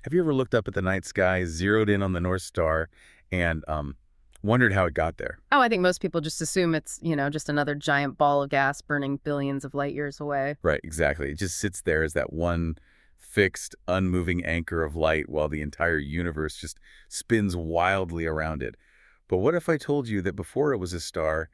Have you ever looked up at the night sky, zeroed in on the North Star, and wondered how it got there? Oh, I think most people just assume it's, just another giant ball of gas burning billions of light years away. Right, exactly. It just sits there as that one fixed, unmoving anchor of light while the entire universe just spins wildly around it. But what if I told you that before it was a star,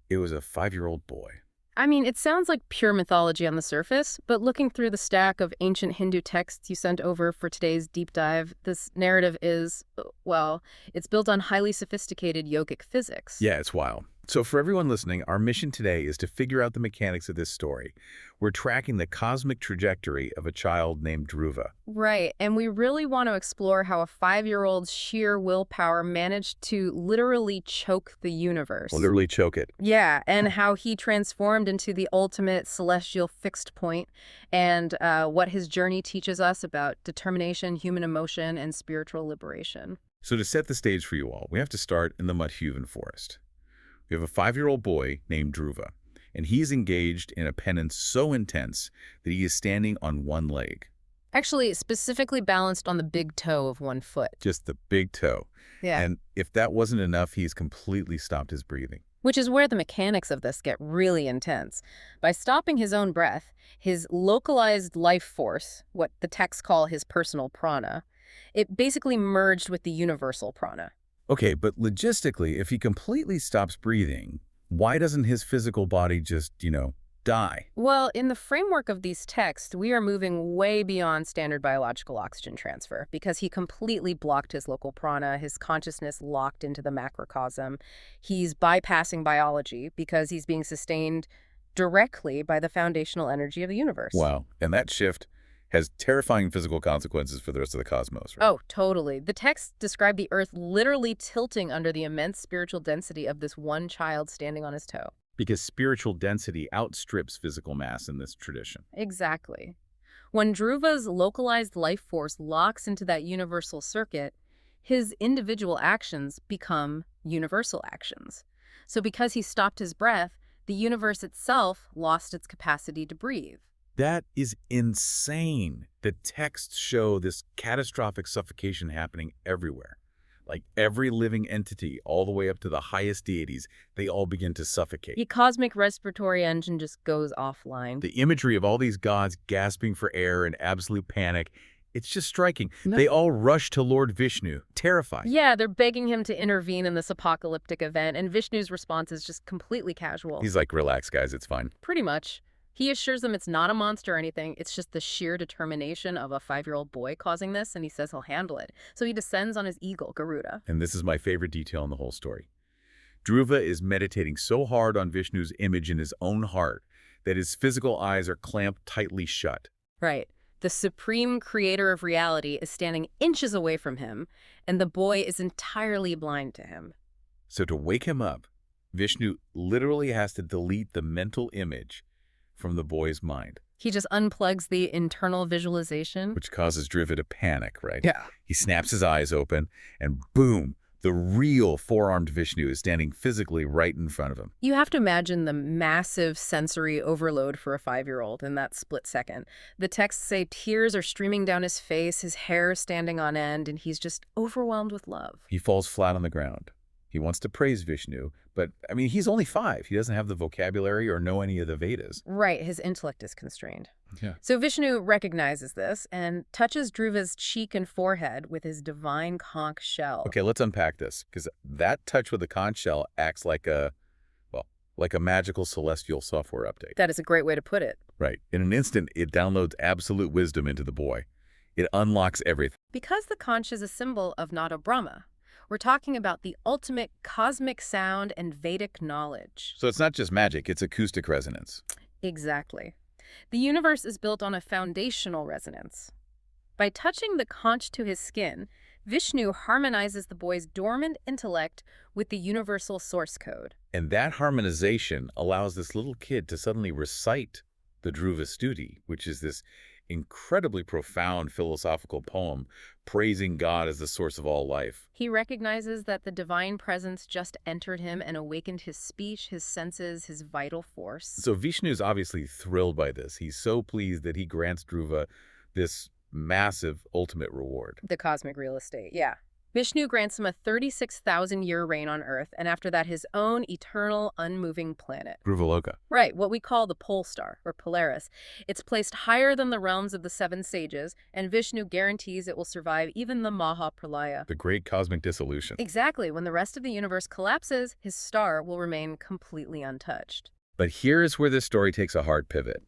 it was a 5-year-old boy? I mean, it sounds like pure mythology on the surface, but looking through the stack of ancient Hindu texts you sent over for today's deep dive, this narrative is, well, it's built on highly sophisticated yogic physics. Yeah, it's wild. So for everyone listening, our mission today is to figure out the mechanics of this story. We're tracking the cosmic trajectory of a child named Dhruva. Right, and we really want to explore how a 5-year-old's sheer willpower managed to literally choke the universe. Literally choke it. Yeah, and how he transformed into the ultimate celestial fixed point, and what his journey teaches us about determination, human emotion, and spiritual liberation. So to set the stage for you all, we have to start in the Mudhuven forest. We have a 5-year-old boy named Dhruva, and he is engaged in a penance so intense that he is standing on one leg. Actually, specifically balanced on the big toe of one foot. Just the big toe. Yeah. And if that wasn't enough, he's completely stopped his breathing. Which is where the mechanics of this get really intense. By stopping his own breath, his localized life force, what the texts call his personal prana, it basically merged with the universal prana. Okay, but logistically, if he completely stops breathing, why doesn't his physical body just, die? Well, in the framework of these texts, we are moving way beyond standard biological oxygen transfer because he completely blocked his local prana, his consciousness locked into the macrocosm. He's bypassing biology because he's being sustained directly by the foundational energy of the universe. Wow. And that shift has terrifying physical consequences for the rest of the cosmos, right? Oh, totally. The texts describe the Earth literally tilting under the immense spiritual density of this one child standing on his toe. Because spiritual density outstrips physical mass in this tradition. Exactly. When Dhruva's localized life force locks into that universal circuit, his individual actions become universal actions. So because he stopped his breath, the universe itself lost its capacity to breathe. That is insane. The texts show this catastrophic suffocation happening everywhere. Like every living entity, all the way up to the highest deities, they all begin to suffocate. The cosmic respiratory engine just goes offline. The imagery of all these gods gasping for air in absolute panic, it's just striking. No. They all rush to Lord Vishnu, terrified. Yeah, they're begging him to intervene in this apocalyptic event, and Vishnu's response is just completely casual. He's like, relax, guys, it's fine. Pretty much. He assures them it's not a monster or anything, it's just the sheer determination of a 5-year-old boy causing this, and he says he'll handle it. So he descends on his eagle, Garuda. And this is my favorite detail in the whole story. Dhruva is meditating so hard on Vishnu's image in his own heart that his physical eyes are clamped tightly shut. Right. The supreme creator of reality is standing inches away from him, and the boy is entirely blind to him. So to wake him up, Vishnu literally has to delete the mental image from the boy's mind. He just unplugs the internal visualization. Which causes Dhruva to panic, right? Yeah. He snaps his eyes open, and boom, the real four-armed Vishnu is standing physically right in front of him. You have to imagine the massive sensory overload for a 5-year-old in that split second. The texts say tears are streaming down his face, his hair standing on end, and he's just overwhelmed with love. He falls flat on the ground. He wants to praise Vishnu, but, he's only 5. He doesn't have the vocabulary or know any of the Vedas. Right, his intellect is constrained. Yeah. So Vishnu recognizes this and touches Dhruva's cheek and forehead with his divine conch shell. Okay, let's unpack this, because that touch with the conch shell acts like a magical celestial software update. That is a great way to put it. Right. In an instant, it downloads absolute wisdom into the boy. It unlocks everything. Because the conch is a symbol of Nada Brahma, we're talking about the ultimate cosmic sound and Vedic knowledge. So it's not just magic, it's acoustic resonance. Exactly. The universe is built on a foundational resonance. By touching the conch to his skin, Vishnu harmonizes the boy's dormant intellect with the universal source code. And that harmonization allows this little kid to suddenly recite the Dhruva Stuti, which is this incredibly profound philosophical poem praising God as the source of all life. He recognizes that the divine presence just entered him and awakened his speech, his senses, his vital force. So Vishnu is obviously thrilled by this. He's so pleased that he grants Dhruva this massive ultimate reward. The cosmic real estate, yeah. Vishnu grants him a 36,000-year reign on Earth, and after that his own eternal, unmoving planet. Dhruva. Right, what we call the pole star, or Polaris. It's placed higher than the realms of the seven sages, and Vishnu guarantees it will survive even the Mahapralaya. The great cosmic dissolution. Exactly, when the rest of the universe collapses, his star will remain completely untouched. But here is where this story takes a hard pivot.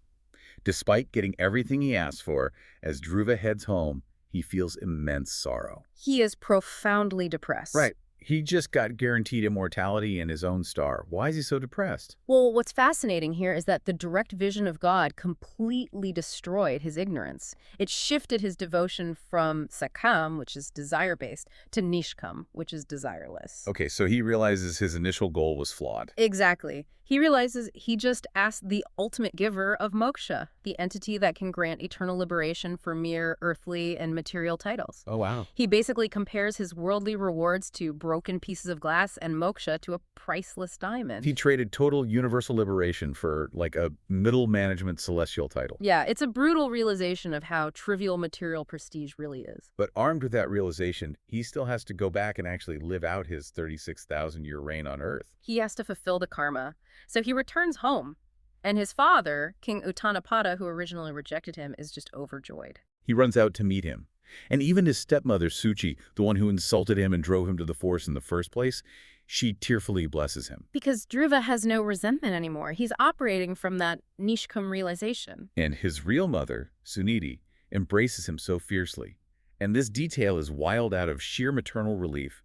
Despite getting everything he asked for, as Dhruva heads home, he feels immense sorrow. He is profoundly depressed. Right. He just got guaranteed immortality in his own star. Why is he so depressed? Well, what's fascinating here is that the direct vision of God completely destroyed his ignorance. It shifted his devotion from sakam, which is desire-based, to nishkam, which is desireless. Okay, so he realizes his initial goal was flawed. Exactly. He realizes he just asked the ultimate giver of moksha, the entity that can grant eternal liberation for mere earthly and material titles. Oh, wow. He basically compares his worldly rewards to broken pieces of glass and moksha to a priceless diamond. He traded total universal liberation for, like, a middle management celestial title. Yeah, it's a brutal realization of how trivial material prestige really is. But armed with that realization, he still has to go back and actually live out his 36,000-year reign on Earth. He has to fulfill the karma. So he returns home, and his father, King Uttanapada, who originally rejected him, is just overjoyed. He runs out to meet him. And even his stepmother, Suchi, the one who insulted him and drove him to the forest in the first place, she tearfully blesses him. Because Dhruva has no resentment anymore. He's operating from that nishkam realization. And his real mother, Suniti, embraces him so fiercely. And this detail is wild out of sheer maternal relief.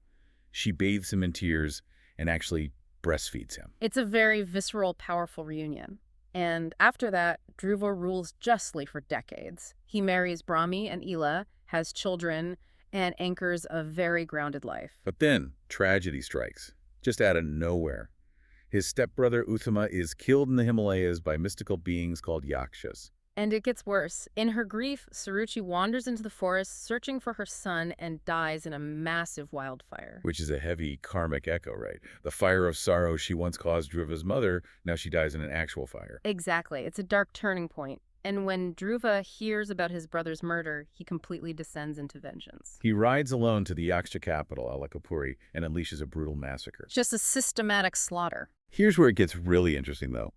She bathes him in tears and actually breastfeeds him. It's a very visceral, powerful reunion. And after that, Dhruva rules justly for decades. He marries Brahmi and Ila, has children, and anchors a very grounded life. But then, tragedy strikes, just out of nowhere. His stepbrother Uttama is killed in the Himalayas by mystical beings called yakshas. And it gets worse. In her grief, Suruchi wanders into the forest searching for her son and dies in a massive wildfire. Which is a heavy karmic echo, right? The fire of sorrow she once caused Dhruva's mother, now she dies in an actual fire. Exactly. It's a dark turning point. And when Dhruva hears about his brother's murder, he completely descends into vengeance. He rides alone to the Yaksha capital, Alakapuri, and unleashes a brutal massacre. Just a systematic slaughter. Here's where it gets really interesting, though.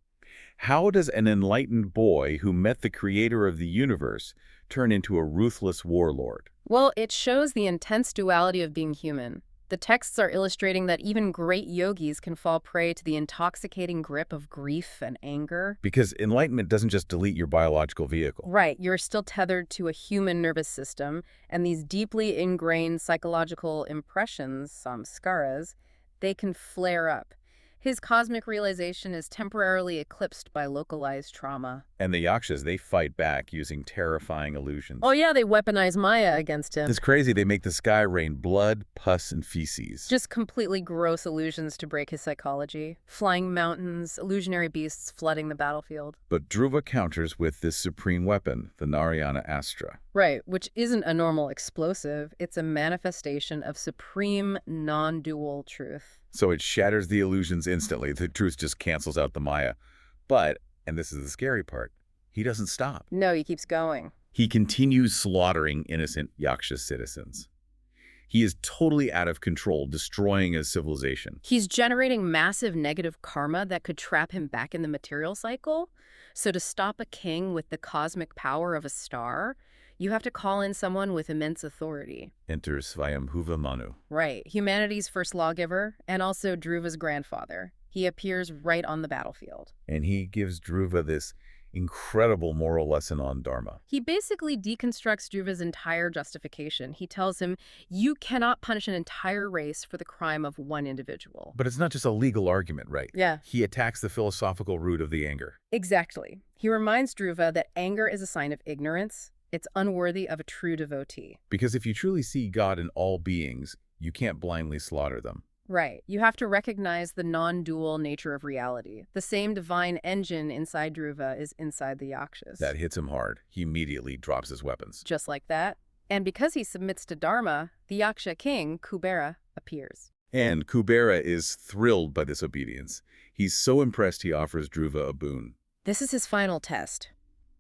How does an enlightened boy who met the creator of the universe turn into a ruthless warlord? Well, it shows the intense duality of being human. The texts are illustrating that even great yogis can fall prey to the intoxicating grip of grief and anger. Because enlightenment doesn't just delete your biological vehicle. Right, you're still tethered to a human nervous system, and these deeply ingrained psychological impressions, samskaras, they can flare up. His cosmic realization is temporarily eclipsed by localized trauma. And the Yakshas, they fight back using terrifying illusions. Oh yeah, they weaponize Maya against him. It's crazy. They make the sky rain blood, pus, and feces. Just completely gross illusions to break his psychology. Flying mountains, illusionary beasts flooding the battlefield. But Dhruva counters with this supreme weapon, the Narayana Astra. Right, which isn't a normal explosive. It's a manifestation of supreme, non-dual truth. So it shatters the illusions instantly. The truth just cancels out the Maya. But, and this is the scary part, he doesn't stop. No, he keeps going. He continues slaughtering innocent Yaksha citizens. He is totally out of control, destroying his civilization. He's generating massive negative karma that could trap him back in the material cycle. So to stop a king with the cosmic power of a star, you have to call in someone with immense authority. Enter Swayambhuva Manu. Right, humanity's first lawgiver, and also Dhruva's grandfather. He appears right on the battlefield. And he gives Dhruva this incredible moral lesson on Dharma. He basically deconstructs Dhruva's entire justification. He tells him, you cannot punish an entire race for the crime of one individual. But it's not just a legal argument, right? Yeah. He attacks the philosophical root of the anger. Exactly. He reminds Dhruva that anger is a sign of ignorance. It's unworthy of a true devotee. Because if you truly see God in all beings, you can't blindly slaughter them. Right. You have to recognize the non-dual nature of reality. The same divine engine inside Dhruva is inside the Yakshas. That hits him hard. He immediately drops his weapons. Just like that. And because he submits to Dharma, the Yaksha king, Kubera, appears. And Kubera is thrilled by this obedience. He's so impressed he offers Dhruva a boon. This is his final test.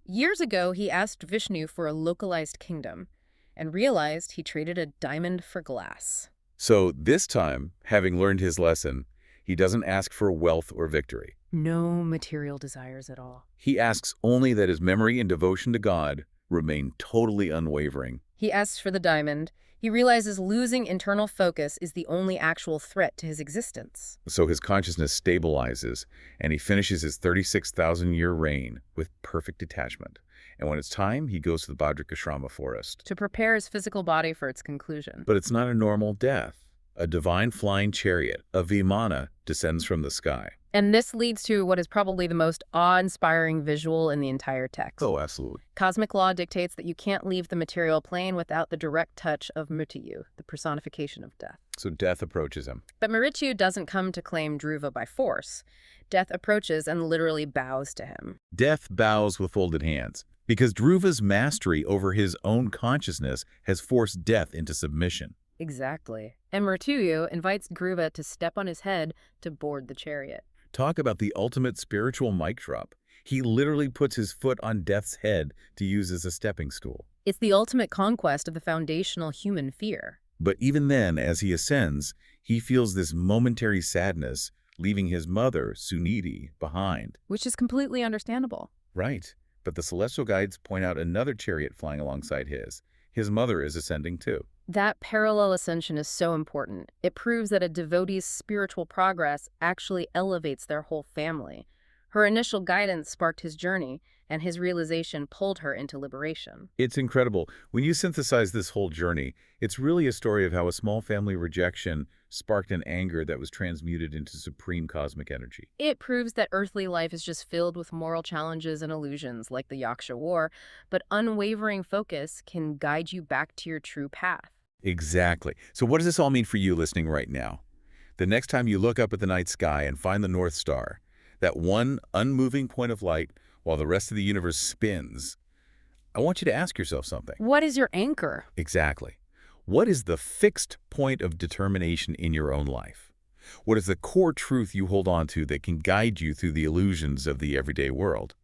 Years ago, he asked Vishnu for a localized kingdom and realized he traded a diamond for glass. So this time, having learned his lesson, he doesn't ask for wealth or victory. No material desires at all. He asks only that his memory and devotion to God remain totally unwavering. He asks for the diamond. He realizes losing internal focus is the only actual threat to his existence. So his consciousness stabilizes, and he finishes his 36,000-year reign with perfect detachment. And when it's time, he goes to the Bhadrakashrama forest. To prepare his physical body for its conclusion. But it's not a normal death. A divine flying chariot, a vimana, descends from the sky. And this leads to what is probably the most awe-inspiring visual in the entire text. Oh, absolutely. Cosmic law dictates that you can't leave the material plane without the direct touch of Mrityu, the personification of death. So death approaches him. But Mrityu doesn't come to claim Dhruva by force. Death approaches and literally bows to him. Death bows with folded hands, because Dhruva's mastery over his own consciousness has forced death into submission. Exactly. And Mrityu invites Dhruva to step on his head to board the chariot. Talk about the ultimate spiritual mic drop. He literally puts his foot on death's head to use as a stepping stool. It's the ultimate conquest of the foundational human fear. But even then, as he ascends, he feels this momentary sadness, leaving his mother, Suniti, behind. Which is completely understandable. Right. But the celestial guides point out another chariot flying alongside his. His mother is ascending too. That parallel ascension is so important. It proves that a devotee's spiritual progress actually elevates their whole family. Her initial guidance sparked his journey, and his realization pulled her into liberation. It's incredible. When you synthesize this whole journey, it's really a story of how a small family rejection sparked an anger that was transmuted into supreme cosmic energy. It proves that earthly life is just filled with moral challenges and illusions, like the Yaksha War, but unwavering focus can guide you back to your true path. Exactly. So what does this all mean for you listening right now? The next time you look up at the night sky and find the North Star, that one unmoving point of light while the rest of the universe spins, I want you to ask yourself something. What is your anchor? Exactly. What is the fixed point of determination in your own life? What is the core truth you hold on to that can guide you through the illusions of the everyday world?